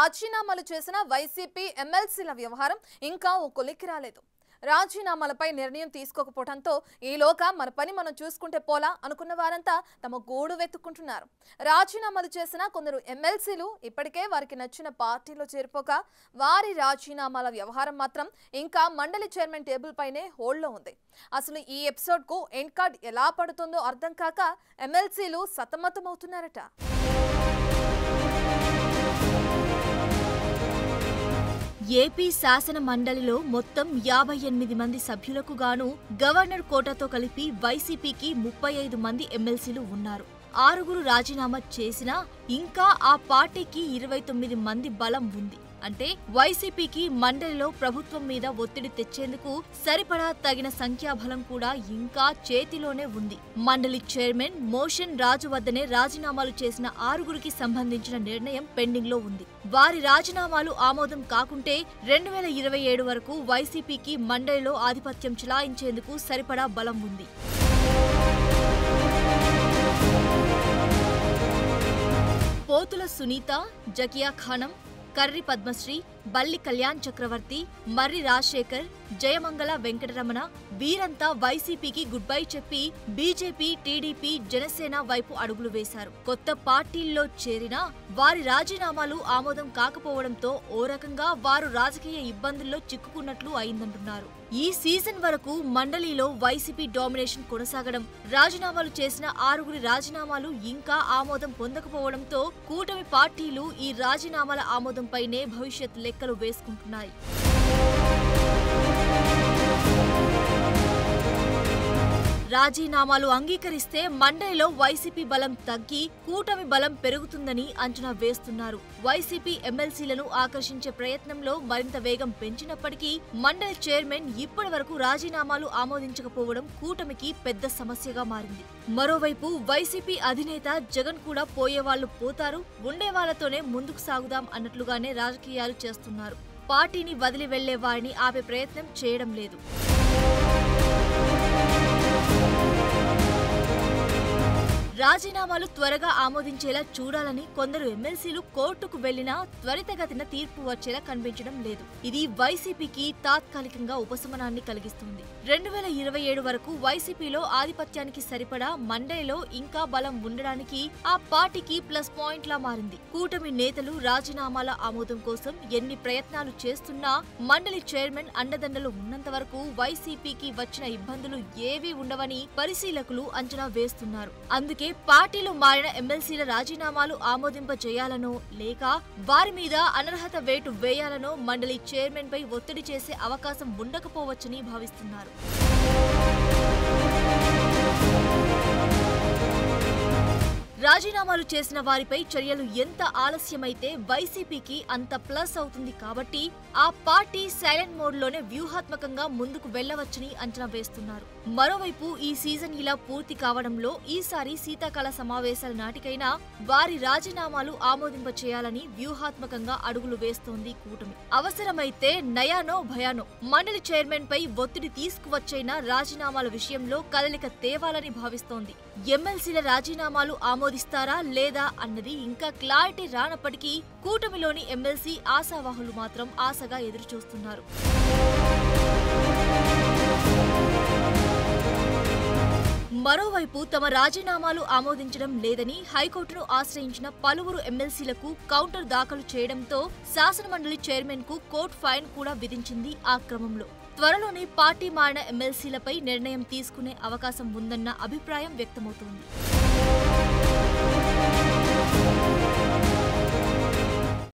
రాజీనామాలు చేసిన వైసీపీ ఎమ్మెల్సీల వ్యవహారం ఇంకా ఓ కొలిక్కి రాలేదు. రాజీనామాలపై నిర్ణయం తీసుకోకపోవడంతో ఈలోగా మన పని మనం చూసుకుంటే పోలా అనుకున్న వారంతా తమ గూడు వెతుక్కుంటున్నారు. రాజీనామాలు చేసిన కొందరు ఎమ్మెల్సీలు ఇప్పటికే వారికి నచ్చిన పార్టీలో చేరిపోగా వారి రాజీనామాల వ్యవహారం మాత్రం ఇంకా మండలి చైర్మన్ టేబుల్ పైనే హోల్డ్లో ఉంది. అసలు ఈ ఎపిసోడ్కు ఎండ్ కార్డ్ ఎలా పడుతుందో అర్థం కాక ఎమ్మెల్సీలు సతమతమవుతున్నారట. ఏపీ శాసన మండలిలో మొత్తం 58 మంది సభ్యులకు గాను గవర్నర్ కోటాతో కలిపి వైసీపీకి 35 మంది ఎమ్మెల్సీలు ఉన్నారు. 6 రాజీనామా చేసినా ఇంకా ఆ పార్టీకి 29 మంది బలం ఉంది. అంటే వైసీపీకి మండలిలో ప్రభుత్వం మీద ఒత్తిడి తెచ్చేందుకు సరిపడా తగిన సంఖ్యాబలం కూడా ఇంకా చేతిలోనే ఉంది. మండలి చైర్మన్ మోషన్ రాజు వద్దనే రాజీనామాలు చేసిన 6 సంబంధించిన నిర్ణయం పెండింగ్ లో ఉంది. వారి రాజీనామాలు ఆమోదం కాకుంటే 2027 వరకు వైసీపీకి మండలిలో ఆధిపత్యం చెలాయించేందుకు సరిపడా బలం ఉంది. పోతుల సునీత, జకియా ఖానం, కర్రి పద్మశ్రీ, బల్లి కళ్యాణ్ చక్రవర్తి, మర్రి రాజశేఖర్, జయమంగళ వెంకటరమణ వీరంతా వైసీపీకి గుడ్ బై చెప్పి బీజేపీ, టీడీపీ, జనసేన వైపు అడుగులు వేశారు. కొత్త పార్టీల్లో చేరినా వారి రాజీనామాలు ఆమోదం కాకపోవడంతో ఓ రకంగా వారు రాజకీయ ఇబ్బందుల్లో చిక్కుకున్నట్లు అయిందంటున్నారు. ఈ సీజన్ వరకు మండలిలో వైసీపీ డామినేషన్ కొనసాగడం, రాజీనామాలు చేసిన 6 రాజీనామాలు ఇంకా ఆమోదం పొందకపోవడంతో కూటమి పార్టీలు ఈ రాజీనామాల ఆమోదంపైనే భవిష్యత్ లెక్కలు వేసుకుంటున్నాయి. రాజీనామాలు అంగీకరిస్తే మండలిలో వైసీపీ బలం తగ్గి కూటమి బలం పెరుగుతుందని అంచనా వేస్తున్నారు. వైసీపీ ఎమ్మెల్సీలను ఆకర్షించే ప్రయత్నంలో మరింత వేగం పెంచినప్పటికీ మండలి చైర్మన్ ఇప్పటి వరకు రాజీనామాలు ఆమోదించకపోవడం కూటమికి పెద్ద సమస్యగా మారింది. మరోవైపు వైసీపీ అధినేత జగన్ కూడా పోయేవాళ్లు పోతారు, ఉండేవాళ్లతోనే ముందుకు సాగుదాం అన్నట్లుగానే రాజకీయాలు చేస్తున్నారు. పార్టీని వదిలి వెళ్లే వారిని ఆపే ప్రయత్నం చేయడం లేదు. రాజీనామాలు త్వరగా ఆమోదించేలా చూడాలని కొందరు ఎమ్మెల్సీలు కోర్టుకు వెళ్లినా త్వరితగతిన తీర్పు వచ్చేలా కనిపించడం లేదు. ఇది వైసీపీకి తాత్కాలికంగా ఉపశమనాన్ని కలిగిస్తుంది. 2027 వరకు వైసీపీలో ఆధిపత్యానికి సరిపడా మండలిలో ఇంకా బలం ఉండడానికి ఆ పార్టీకి ప్లస్ పాయింట్ లా మారింది. కూటమి నేతలు రాజీనామాల ఆమోదం కోసం ఎన్ని ప్రయత్నాలు చేస్తున్నా మండలి చైర్మన్ అండదండలు ఉన్నంత వరకు వైసీపీకి వచ్చిన ఇబ్బందులు ఏవీ ఉండవని పరిశీలకులు అంచనా వేస్తున్నారు. అందుకే పార్టీలు మారిన ఎమ్మెల్సీల రాజీనామాలు ఆమోదింపజేయాలనో లేక వారి మీద అనర్హత వేటు వేయాలనో మండలి చైర్మన్ పై ఒత్తిడి చేసే అవకాశం ఉండకపోవచ్చని భావిస్తున్నారు. రాజీనామాలు చేసిన వారిపై చర్యలు ఎంత ఆలస్యమైతే వైసీపీకి అంత ప్లస్ అవుతుంది కాబట్టి ఆ పార్టీ సైలెంట్ మోడ్లోనే వ్యూహాత్మకంగా ముందుకు వెళ్లవచ్చని అంచనా వేస్తున్నారు. మరోవైపు ఈ సీజన్ ఇలా పూర్తి కావడంలో ఈసారి శీతాకాల సమావేశాల నాటికైనా వారి రాజీనామాలు ఆమోదింపచేయాలని వ్యూహాత్మకంగా అడుగులు వేస్తోంది కూటమి. అవసరమైతే నయానో భయానో మండలి చైర్మన్ పై ఒత్తిడి తీసుకువచ్చైనా రాజీనామాల విషయంలో కదలిక తేవాలని భావిస్తోంది. ఎమ్మెల్సీల రాజీనామాలు ఆమోదిస్తారా లేదా అన్నది ఇంకా క్లారిటీ రానప్పటికీ కూటమిలోని ఎమ్మెల్సీ ఆశావాహులు మాత్రం ఆశగా ఎదురుచూస్తున్నారు. మరోవైపు తమ రాజీనామాలు ఆమోదించడం లేదని హైకోర్టును ఆశ్రయించిన పలువురు ఎమ్మెల్సీలకు కౌంటర్ దాఖలు చేయడంతో శాసనమండలి చైర్మన్ కు కోర్టు ఫైన్ కూడా విధించింది. ఆ క్రమంలో త్వరలోనే పార్టీ మారిన ఎమ్మెల్సీలపై నిర్ణయం తీసుకునే అవకాశం ఉందన్న అభిప్రాయం వ్యక్తమవుతోంది.